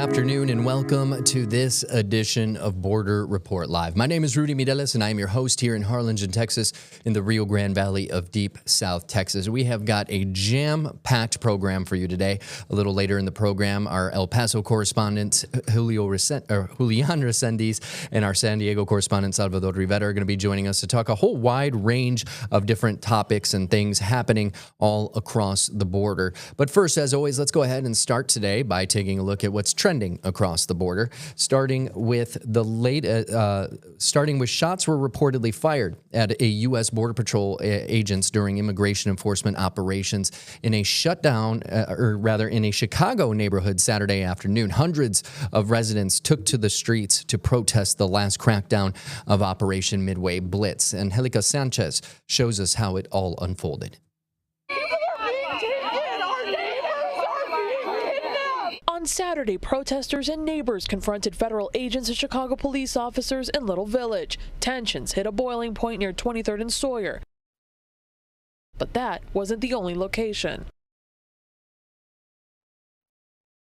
afternoon and welcome to this edition of Border Report Live. My name is Rudy Mireles and I am your host here in Harlingen, Texas, in the Rio Grande Valley of deep South Texas. We have got a jam-packed program for you today. A little later in the program, our El Paso correspondent Julian Resendiz and our San Diego correspondent Salvador Rivera are going to be joining us to talk a whole wide range of different topics and things happening all across the border. But first, as always, let's go ahead and start today by taking a look at what's trending across the border, starting with shots were reportedly fired at a U.S. Border Patrol agents during immigration enforcement operations in a in a Chicago neighborhood Saturday afternoon. Hundreds of residents took to the streets to protest the last crackdown of Operation Midway Blitz. Angelica Sanchez shows us how it all unfolded. On Saturday, protesters and neighbors confronted federal agents and Chicago police officers in Little Village. Tensions hit a boiling point near 23rd and Sawyer. But that wasn't the only location.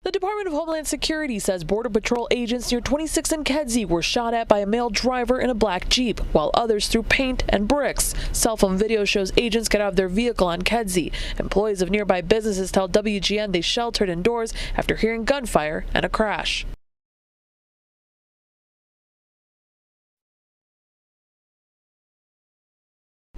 The Department of Homeland Security says Border Patrol agents near 26th and Kedzie were shot at by a male driver in a black Jeep, while others threw paint and bricks. Cell phone video shows agents get out of their vehicle on Kedzie. Employees of nearby businesses tell WGN they sheltered indoors after hearing gunfire and a crash.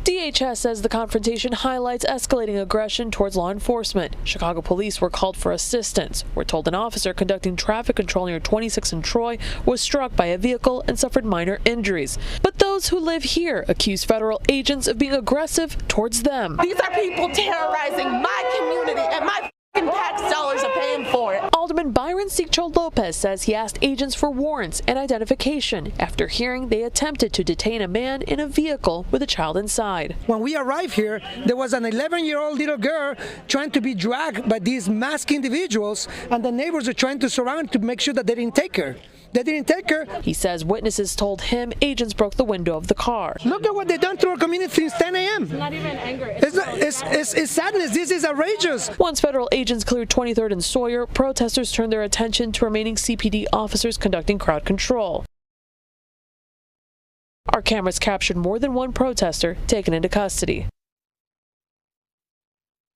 DHS says the confrontation highlights escalating aggression towards law enforcement. Chicago police were called for assistance. We're told an officer conducting traffic control near 26 and Troy was struck by a vehicle and suffered minor injuries. But those who live here accuse federal agents of being aggressive towards them. These are people terrorizing my community, and my tax dollars are paying for it. Alderman Byron Sigcho Lopez says he asked agents for warrants and identification after hearing they attempted to detain a man in a vehicle with a child inside. When we arrived here, there was an 11-year-old little girl trying to be dragged by these masked individuals, and the neighbors are trying to surround to make sure that they didn't take her. They didn't take her. He says witnesses told him agents broke the window of the car. Look at what they've done to our community since 10 a.m. It's not even anger. It's sadness. This is outrageous. Once federal agents cleared 23rd and Sawyer, protesters turned their attention to remaining CPD officers conducting crowd control. Our cameras captured more than one protester taken into custody.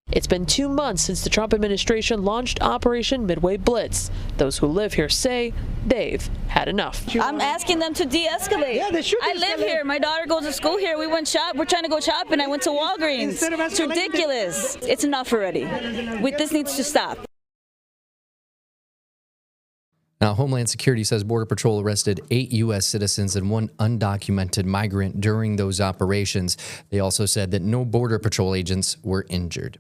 It's been 2 months since the Trump administration launched Operation Midway Blitz. Those who live here say they've had enough. I'm asking them to de-escalate. Yeah, they should. I live here. My daughter goes to school here. We're trying to go shopping. I went to Walgreens. It's ridiculous. It's enough already. This needs to stop. Now, Homeland Security says Border Patrol arrested 8 U.S. citizens and 1 undocumented migrant during those operations. They also said that no Border Patrol agents were injured.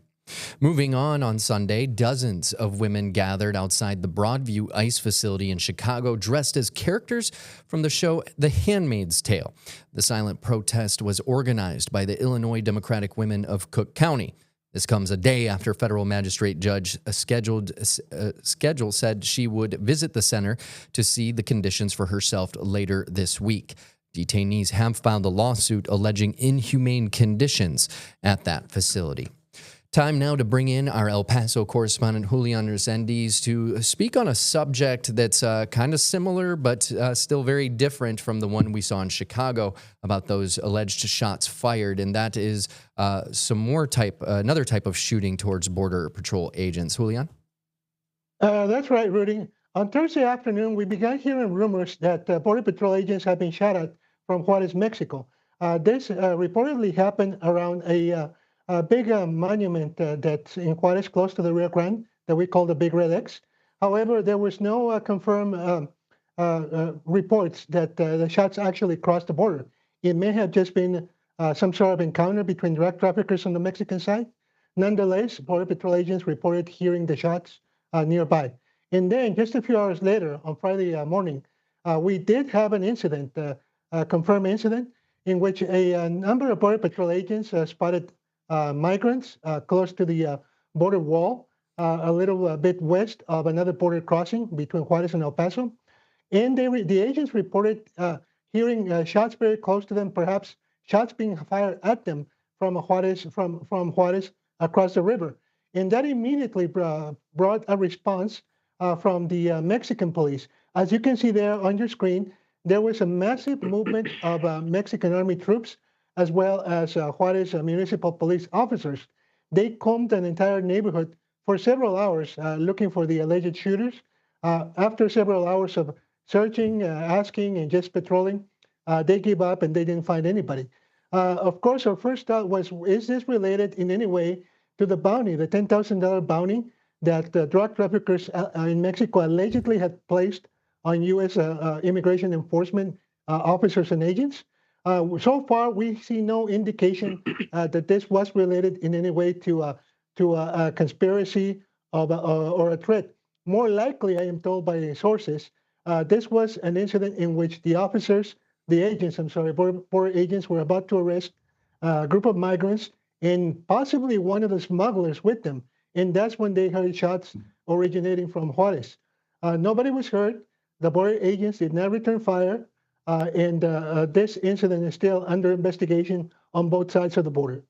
Moving on Sunday, dozens of women gathered outside the Broadview ICE facility in Chicago dressed as characters from the show The Handmaid's Tale. The silent protest was organized by the Illinois Democratic Women of Cook County. This comes a day after federal magistrate judge schedule said she would visit the center to see the conditions for herself later this week. Detainees have filed a lawsuit alleging inhumane conditions at that facility. Time now to bring in our El Paso correspondent, Julian Resendiz, to speak on a subject that's kind of similar but still very different from the one we saw in Chicago about those alleged shots fired, and that is another type of shooting towards Border Patrol agents. Julian? That's right, Rudy. On Thursday afternoon, we began hearing rumors that Border Patrol agents have been shot at from Juarez, Mexico. This reportedly happened around a big monument that's in Juarez, close to the Rio Grande, that we call the Big Red X. However, there was no confirmed reports that the shots actually crossed the border. It may have just been some sort of encounter between drug traffickers on the Mexican side. Nonetheless, Border Patrol agents reported hearing the shots nearby. And then just a few hours later, on Friday morning, we did have an incident, a confirmed incident, in which a number of Border Patrol agents spotted migrants close to the border wall, a little bit west of another border crossing between Juarez and El Paso. And the agents reported hearing shots very close to them, perhaps shots being fired at them from Juarez across the river. And that immediately brought a response from the Mexican police. As you can see there on your screen, there was a massive movement of Mexican Army troops, as well as Juarez municipal police officers. They combed an entire neighborhood for several hours looking for the alleged shooters. After several hours of searching, asking, and just patrolling, they gave up and they didn't find anybody. Of course, our first thought was, is this related in any way to the bounty, the $10,000 bounty that drug traffickers in Mexico allegedly had placed on U.S. immigration enforcement officers and agents? So far, we see no indication that this was related in any way to a conspiracy or a threat. More likely, I am told by sources, this was an incident in which border agents were about to arrest a group of migrants and possibly one of the smugglers with them. And that's when they heard shots originating from Juarez. Nobody was hurt. The border agents did not return fire. And this incident is still under investigation on both sides of the border.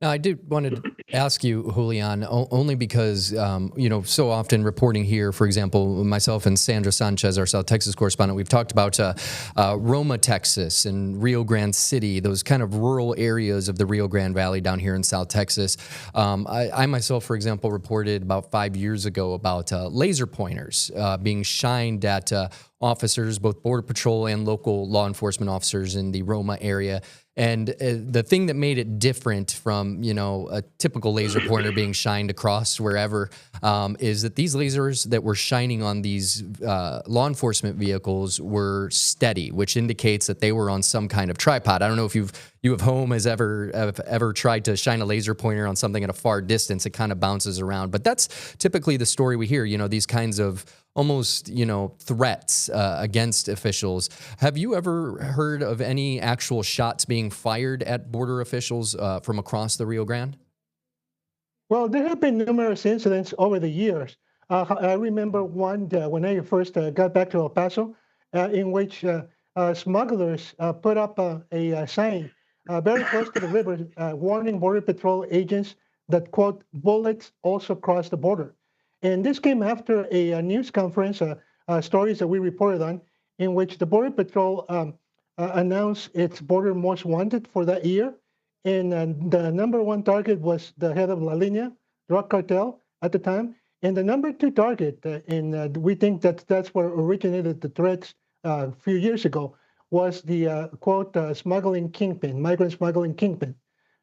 Now, I did want to ask you, Julian, only because, so often reporting here, for example, myself and Sandra Sanchez, our South Texas correspondent, we've talked about Roma, Texas and Rio Grande City, those kind of rural areas of the Rio Grande Valley down here in South Texas. I myself, for example, reported about 5 years ago about laser pointers being shined at officers, both Border Patrol and local law enforcement officers in the Roma area. And the thing that made it different from, a typical laser pointer being shined across wherever is that these lasers that were shining on these law enforcement vehicles were steady, which indicates that they were on some kind of tripod. I don't know if you at home has ever tried to shine a laser pointer on something at a far distance. It kind of bounces around. But that's typically the story we hear, these kinds of almost, threats against officials. Have you ever heard of any actual shots being fired at border officials from across the Rio Grande? Well, there have been numerous incidents over the years. I remember one when I first got back to El Paso, in which smugglers put up a sign very close to the river, warning Border Patrol agents that, quote, bullets also cross the border. And this came after a news conference, stories that we reported on, in which the Border Patrol announced its border most wanted for that year. And the number one target was the head of La Línea drug cartel at the time. And the number two target, and we think that's where originated the threats a few years ago, was the, quote, smuggling kingpin, migrant smuggling kingpin.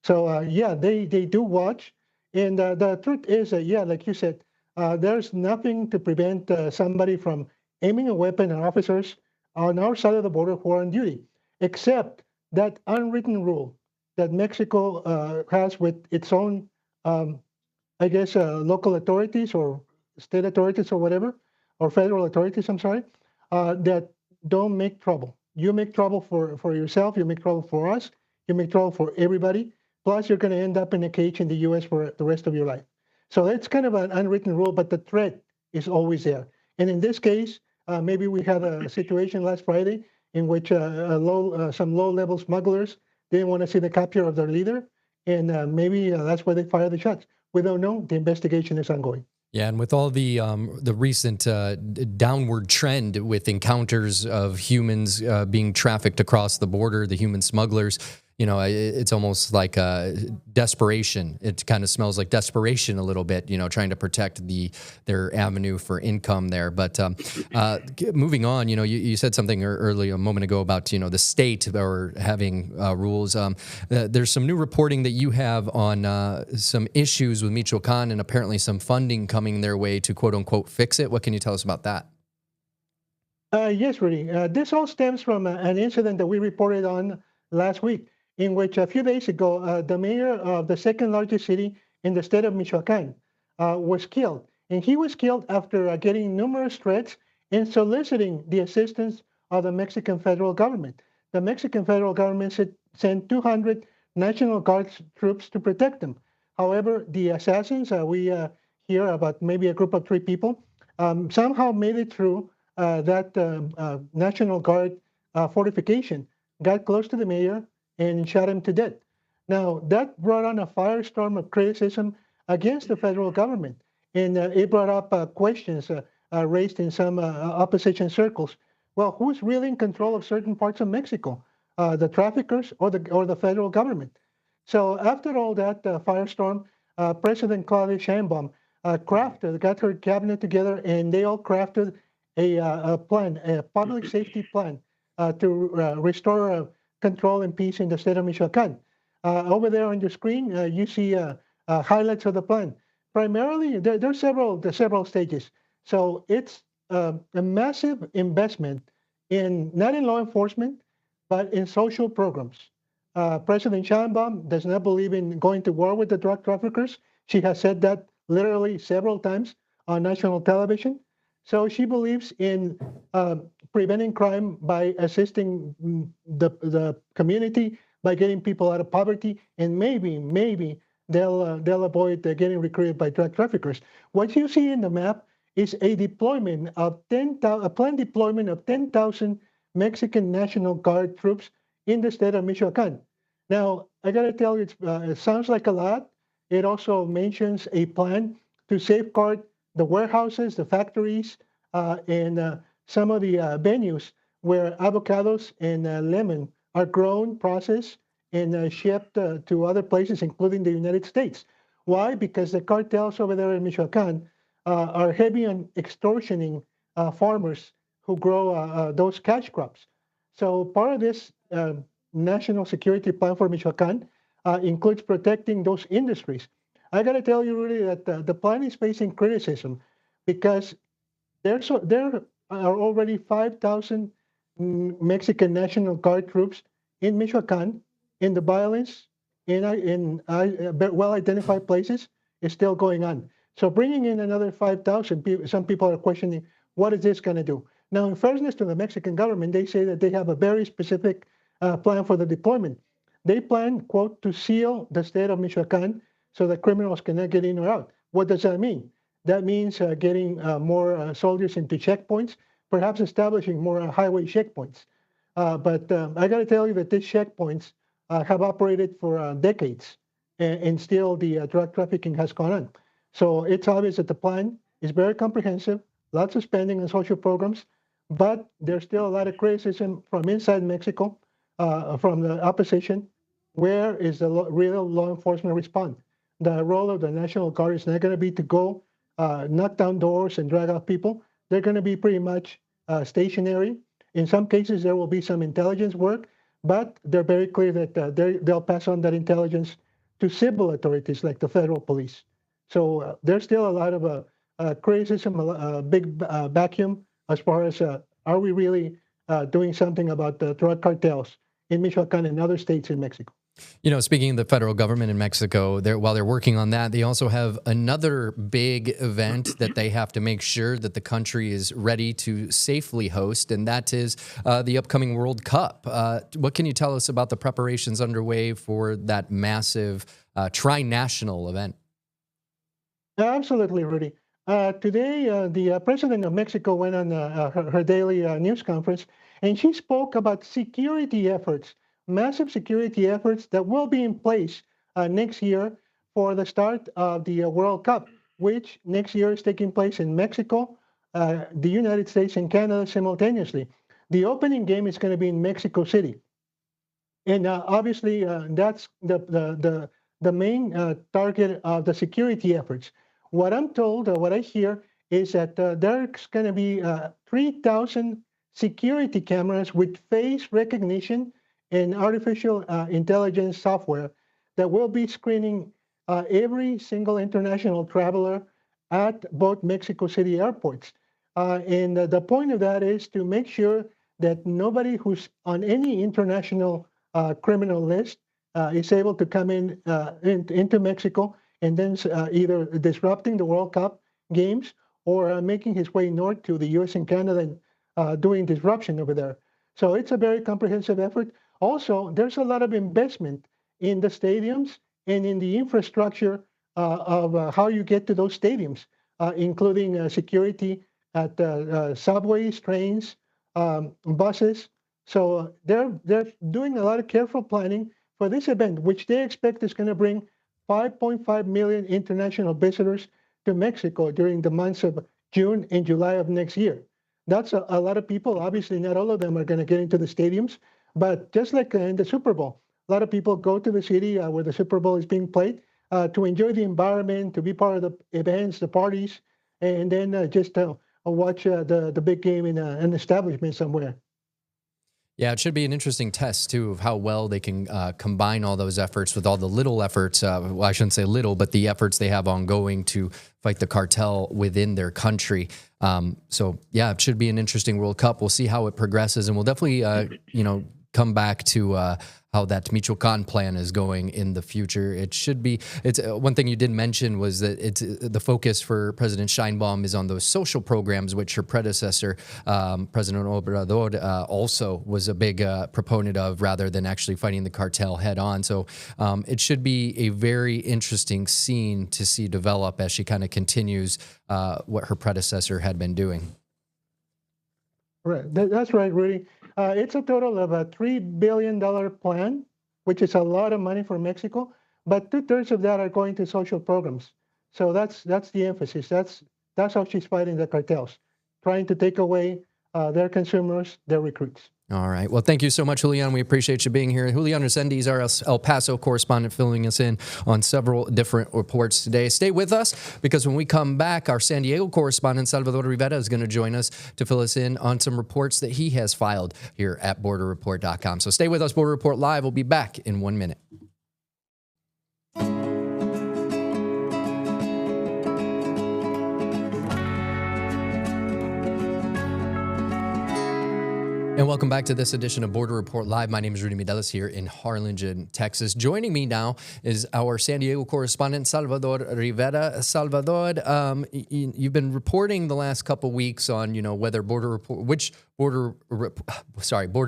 So, they do watch. And the truth is, like you said, there's nothing to prevent somebody from aiming a weapon at officers on our side of the border who are on duty, except that unwritten rule that Mexico has with its own, local authorities or state authorities or whatever, or federal authorities, I'm sorry, that don't make trouble. You make trouble for yourself, you make trouble for us, you make trouble for everybody, plus you're going to end up in a cage in the U.S. for the rest of your life. So it's kind of an unwritten rule, but the threat is always there. And in this case, maybe we had a situation last Friday in which some low-level smugglers didn't want to see the capture of their leader, and maybe that's why they fired the shots. We don't know. The investigation is ongoing. Yeah, and with all the recent downward trend with encounters of humans being trafficked across the border, the human smugglers, it's almost like desperation. It kind of smells like desperation a little bit, trying to protect their avenue for income there. But moving on, you said something earlier a moment ago about, the state or having rules. There's some new reporting that you have on some issues with Michoacan and apparently some funding coming their way to, quote unquote, fix it. What can you tell us about that? Yes, Rudy. This all stems from an incident that we reported on last week, in which a few days ago, the mayor of the second largest city in the state of Michoacan was killed. And he was killed after getting numerous threats and soliciting the assistance of the Mexican federal government. The Mexican federal government sent 200 National Guard troops to protect them. However, the assassins, we hear about maybe a group of 3 people, somehow made it through that National Guard fortification, got close to the mayor, and shot him to death. Now, that brought on a firestorm of criticism against the federal government. And it brought up questions raised in some opposition circles. Well, who's really in control of certain parts of Mexico? The traffickers or the federal government? So after all that firestorm, President Claudia Sheinbaum got her cabinet together, and they all crafted a plan, a public safety plan to restore control and peace in the state of Michoacan. Over there on your screen, you see highlights of the plan. Primarily, there's several stages. So it's a massive investment not in law enforcement, but in social programs. President Sheinbaum does not believe in going to war with the drug traffickers. She has said that literally several times on national television. So she believes in preventing crime by assisting the community, by getting people out of poverty, and maybe they'll avoid getting recruited by drug traffickers. What you see in the map is a planned deployment of 10,000 Mexican National Guard troops in the state of Michoacan. Now, I got to tell you, it sounds like a lot. It also mentions a plan to safeguard the warehouses, the factories, and some of the venues where avocados and lemon are grown, processed, and shipped to other places, including the United States. Why? Because the cartels over there in Michoacan are heavy on extortioning farmers who grow those cash crops. So part of this national security plan for Michoacan includes protecting those industries. I got to tell you, really, that the plan is facing criticism because there are already 5,000 Mexican National Guard troops in Michoacan, in the violence in well-identified places is still going on. So bringing in another 5,000, some people are questioning, what is this going to do? Now, in fairness to the Mexican government, they say that they have a very specific plan for the deployment. They plan, quote, to seal the state of Michoacan so that criminals cannot get in or out. What does that mean? That means getting more soldiers into checkpoints, perhaps establishing more highway checkpoints. But I got to tell you that these checkpoints have operated for decades, and still the drug trafficking has gone on. So it's obvious that the plan is very comprehensive, lots of spending on social programs, but there's still a lot of criticism from inside Mexico, from the opposition. Where is the real law enforcement response? The role of the National Guard is not going to be to go knock down doors and drag out people. They're going to be pretty much stationary. In some cases, there will be some intelligence work, but they're very clear that they'll pass on that intelligence to civil authorities like the federal police. So there's still a lot of criticism, a big vacuum as far as are we really doing something about the drug cartels in Michoacan and other states in Mexico. You know, speaking of the federal government in Mexico, while they're working on that, they also have another big event that they have to make sure that the country is ready to safely host, and that is the upcoming World Cup. What can you tell us about the preparations underway for that massive tri-national event? Absolutely, Rudy. Today, the President of Mexico went on her daily news conference, and she spoke about security efforts, massive security efforts that will be in place next year for the start of the World Cup, which next year is taking place in Mexico, the United States, and Canada simultaneously. The opening game is going to be in Mexico City. And obviously, that's the main target of the security efforts. What I'm told, what I hear, is that there's going to be 3,000 security cameras with face recognition and artificial intelligence software that will be screening every single international traveler at both Mexico City airports. And the point of that is to make sure that nobody who's on any international criminal list is able to come into Mexico and then either disrupting the World Cup games or making his way north to the U.S. and Canada and doing disruption over there. So it's a very comprehensive effort. Also, there's a lot of investment in the stadiums and in the infrastructure of how you get to those stadiums, including security at subways, trains, buses. So they're doing a lot of careful planning for this event, which they expect is going to bring 5.5 million international visitors to Mexico during the months of June and July of next year. That's a lot of people. Obviously, not all of them are going to get into the stadiums, but just like in the Super Bowl, a lot of people go to the city where the Super Bowl is being played to enjoy the environment, to be part of the events, the parties, and then just watch the big game in an establishment somewhere. Yeah, it should be an interesting test, too, of how well they can combine all those efforts with all the little efforts. Well, I shouldn't say little, but the efforts they have ongoing to fight the cartel within their country. So, yeah, it should be an interesting World Cup. We'll see how it progresses, and we'll definitely, come back to how that Michoacan Plan is going in the future. It should be. It's one thing you did mention was that it's the focus for President Sheinbaum is on those social programs, which her predecessor, President Obrador, also was a big proponent of, rather than actually fighting the cartel head on. So it should be a very interesting scene to see develop as she kind of continues what her predecessor had been doing. Right, that's right, Rudy. It's a total of a $3 billion plan, which is a lot of money for Mexico, but 2/3 of that are going to social programs. So that's the emphasis. That's how she's fighting the cartels, trying to take away their consumers, their recruits. All right. Well, thank you so much, Julian. We appreciate you being here. Julian Resendiz, our El Paso correspondent, filling us in on several different reports today. Stay with us, because when we come back, our San Diego correspondent, Salvador Rivera, is going to join us to fill us in on some reports that he has filed here at BorderReport.com. So stay with us. Border Report Live will be back in 1 minute. And welcome back to this edition of Border Report Live. My name is Rudy Mideles here in Harlingen, Texas. Joining me now is our San Diego correspondent, Salvador Rivera. Salvador, you've been reporting the last couple weeks on, whether Border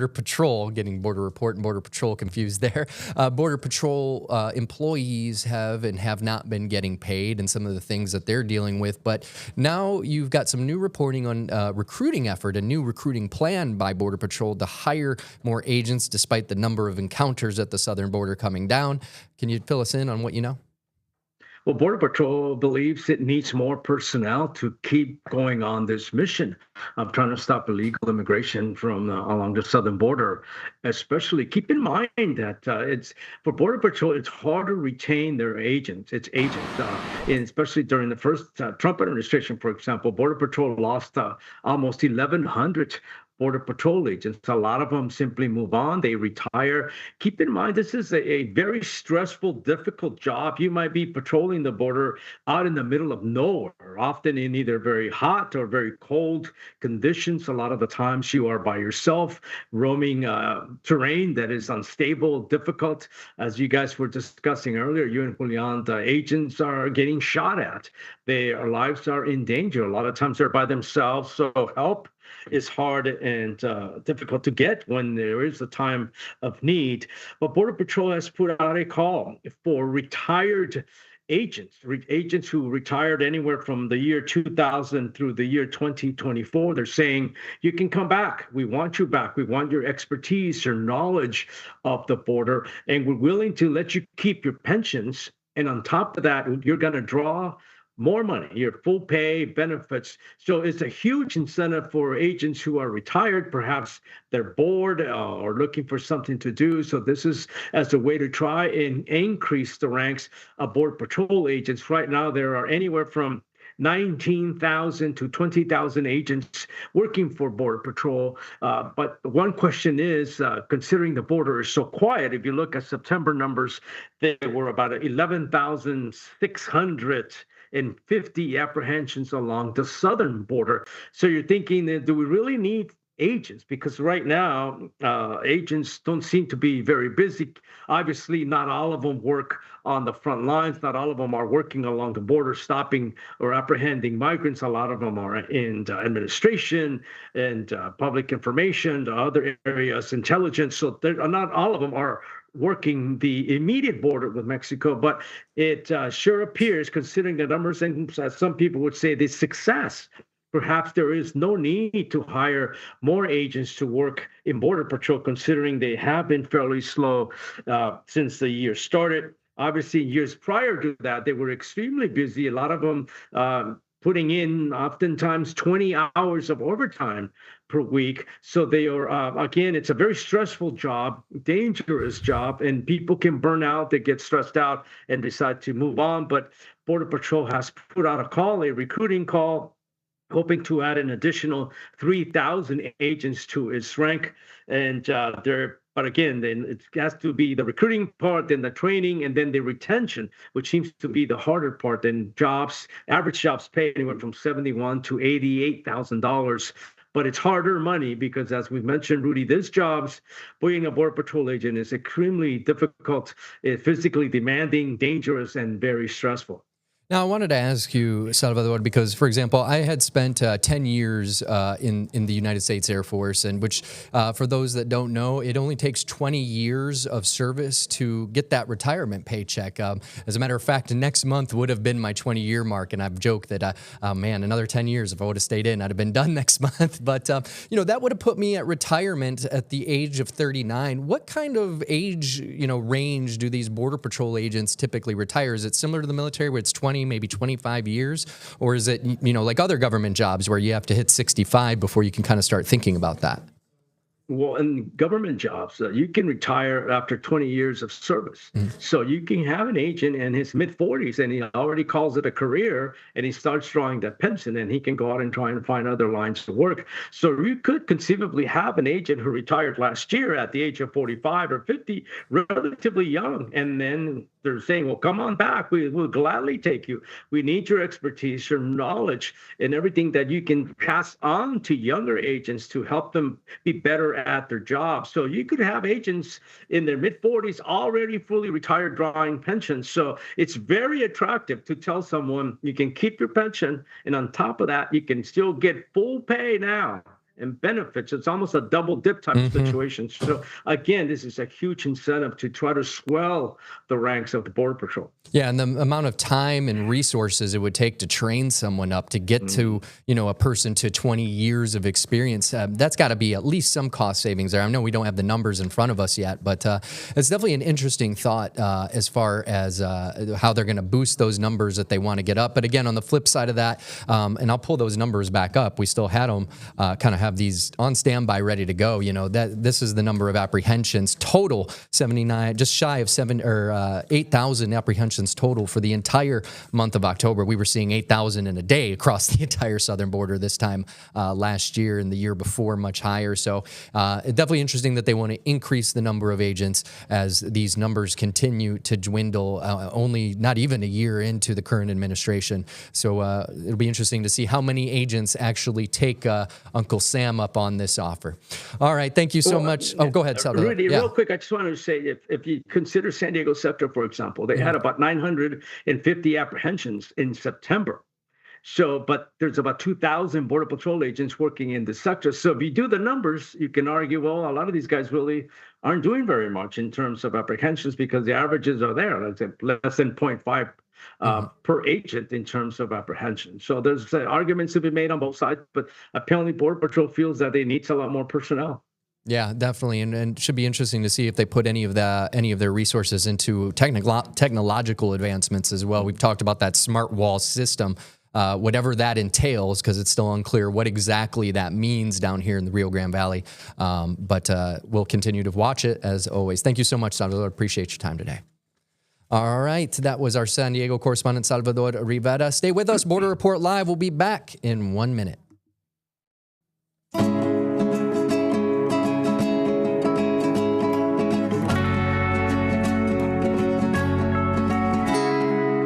Patrol, getting Border Report and Border Patrol confused there. Border Patrol employees have and have not been getting paid, and some of the things that they're dealing with. But now you've got some new reporting on recruiting effort, a new recruiting plan by Border Patrol to hire more agents despite the number of encounters at the southern border coming down. Can you fill us in on what you know? Well, Border Patrol believes it needs more personnel to keep going on this mission of trying to stop illegal immigration from along the southern border. Especially keep in mind that it's for Border Patrol, it's hard to retain their agents. And especially during the first Trump administration, for example, Border Patrol lost almost 1,100 Border Patrol agents. A lot of them simply move on, they retire. Keep in mind, this is a very stressful, difficult job. You might be patrolling the border out in the middle of nowhere, often in either very hot or very cold conditions. A lot of the times you are by yourself, roaming terrain that is unstable, difficult. As you guys were discussing earlier, you and Julian, the agents are getting shot at. Their lives are in danger. A lot of times they're by themselves, so help is hard and difficult to get when there is a time of need. But Border Patrol has put out a call for retired agents who retired anywhere from the year 2000 through the year 2024. They're saying, you can come back. We want you back. We want your expertise, your knowledge of the border, and we're willing to let you keep your pensions. And on top of that, you're going to draw more money, your full pay, benefits. So it's a huge incentive for agents who are retired. Perhaps they're bored or looking for something to do. So this is as a way to try and increase the ranks of Border Patrol agents. Right now, there are anywhere from 19,000 to 20,000 agents working for Border Patrol. But one question is, considering the border is so quiet, if you look at September numbers, there were about 11,650 apprehensions along the southern border. So you're thinking, do we really need agents? Because right now, agents don't seem to be very busy. Obviously, not all of them work on the front lines. Not all of them are working along the border, stopping or apprehending migrants. A lot of them are in administration and public information, other areas, intelligence. So not all of them are working the immediate border with Mexico, but it sure appears, considering the numbers, and some people would say the success, perhaps there is no need to hire more agents to work in Border Patrol, considering they have been fairly slow since the year started. Obviously, years prior to that, they were extremely busy. A lot of them putting in oftentimes 20 hours of overtime per week. So they are, again, it's a very stressful job, dangerous job, and people can burn out, they get stressed out and decide to move on. But Border Patrol has put out a recruiting call, hoping to add an additional 3,000 agents to its rank. And but again, then it has to be the recruiting part, then the training, and then the retention, which seems to be the harder part. Then average jobs pay anywhere from $71,000 to $88,000. But it's harder money because, as we mentioned, Rudy, being a Border Patrol agent is extremely difficult, physically demanding, dangerous, and very stressful. Now, I wanted to ask you, Salvador, because, for example, I had spent 10 years in the United States Air Force, and which, for those that don't know, it only takes 20 years of service to get that retirement paycheck. As a matter of fact, next month would have been my 20-year mark, and I've joked that, man, another 10 years, if I would have stayed in, I'd have been done next month. But, that would have put me at retirement at the age of 39. What kind of age, range do these Border Patrol agents typically retire? Is it similar to the military where it's 20, maybe 25 years? Or is it, like other government jobs where you have to hit 65 before you can kind of start thinking about that? Well, in government jobs, you can retire after 20 years of service. So you can have an agent in his mid-40s and he already calls it a career and he starts drawing that pension and he can go out and try and find other lines to work. So you could conceivably have an agent who retired last year at the age of 45 or 50, relatively young, and then they're saying, well, come on back. We will gladly take you. We need your expertise, your knowledge, and everything that you can pass on to younger agents to help them be better at their job. So you could have agents in their mid-40s already fully retired drawing pensions. So it's very attractive to tell someone you can keep your pension, and on top of that, you can still get full pay now and benefits. It's almost a double dip type of situation. So again, this is a huge incentive to try to swell the ranks of the Border Patrol. Yeah, and the amount of time and resources it would take to train someone up to get to, a person to 20 years of experience, that's got to be at least some cost savings there. I know we don't have the numbers in front of us yet, but it's definitely an interesting thought as far as how they're going to boost those numbers that they want to get up. But again, on the flip side of that, and I'll pull those numbers back up, we still had them kind of have these on standby ready to go. That this is the number of apprehensions total, 79, just shy of 8,000 apprehensions total for the entire month of October. We were seeing 8,000 in a day across the entire southern border this time last year, and the year before much higher. So definitely interesting that they want to increase the number of agents as these numbers continue to dwindle, only not even a year into the current administration. So it'll be interesting to see how many agents actually take Uncle Sam up on this offer. All right, thank you so much. Oh, go ahead, Salvador. Rudy, real quick, I just wanted to say, if you consider San Diego sector, for example, they had about 950 apprehensions in September. So, but there's about 2,000 Border Patrol agents working in the sector. So if you do the numbers, you can argue, well, a lot of these guys really aren't doing very much in terms of apprehensions because the averages are there, like less than 0.5 per agent in terms of apprehension. So there's arguments to be made on both sides, but apparently Border Patrol feels that they need a lot more personnel. Yeah, definitely, and it should be interesting to see if they put any of their resources into technological advancements as well. We've talked about that smart wall system, whatever that entails, because it's still unclear what exactly that means down here in the Rio Grande Valley. But we'll continue to watch it as always. Thank you so much, Salvador. Appreciate your time today. All right, that was our San Diego correspondent, Salvador Rivera. Stay with us. Border Report Live will be back in 1 minute.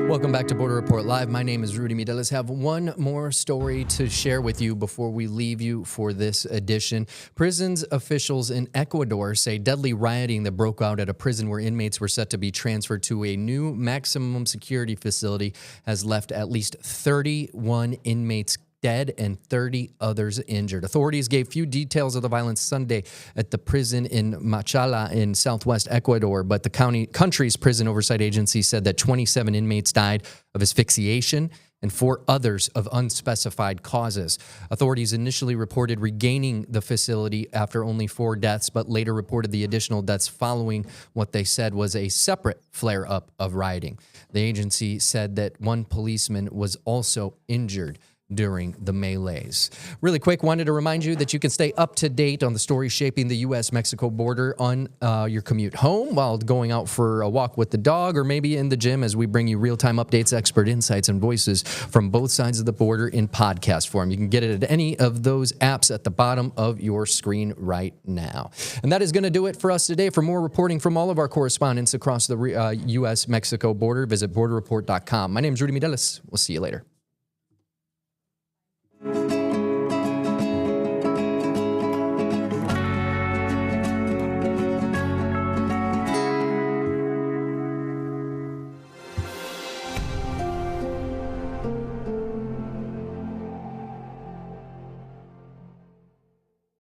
Welcome back to Border Report Live. My name is Rudy Mideles. Have one more story to share with you before we leave you for this edition. Prisons officials in Ecuador say deadly rioting that broke out at a prison where inmates were set to be transferred to a new maximum security facility has left at least 31 inmates dead and 30 others injured. Authorities gave few details of the violence Sunday at the prison in Machala in southwest Ecuador, but the country's prison oversight agency said that 27 inmates died of asphyxiation and 4 others of unspecified causes. Authorities initially reported regaining the facility after only 4 deaths, but later reported the additional deaths following what they said was a separate flare-up of rioting. The agency said that 1 policeman was also injured during the melees. Really quick, wanted to remind you that you can stay up to date on the stories shaping the U.S.-Mexico border on your commute home, while going out for a walk with the dog, or maybe in the gym, as we bring you real-time updates, expert insights, and voices from both sides of the border in podcast form. You can get it at any of those apps at the bottom of your screen right now. And that is going to do it for us today. For more reporting from all of our correspondents across the U.S.-Mexico border, visit borderreport.com. My name is Rudy Mireles. We'll see you later.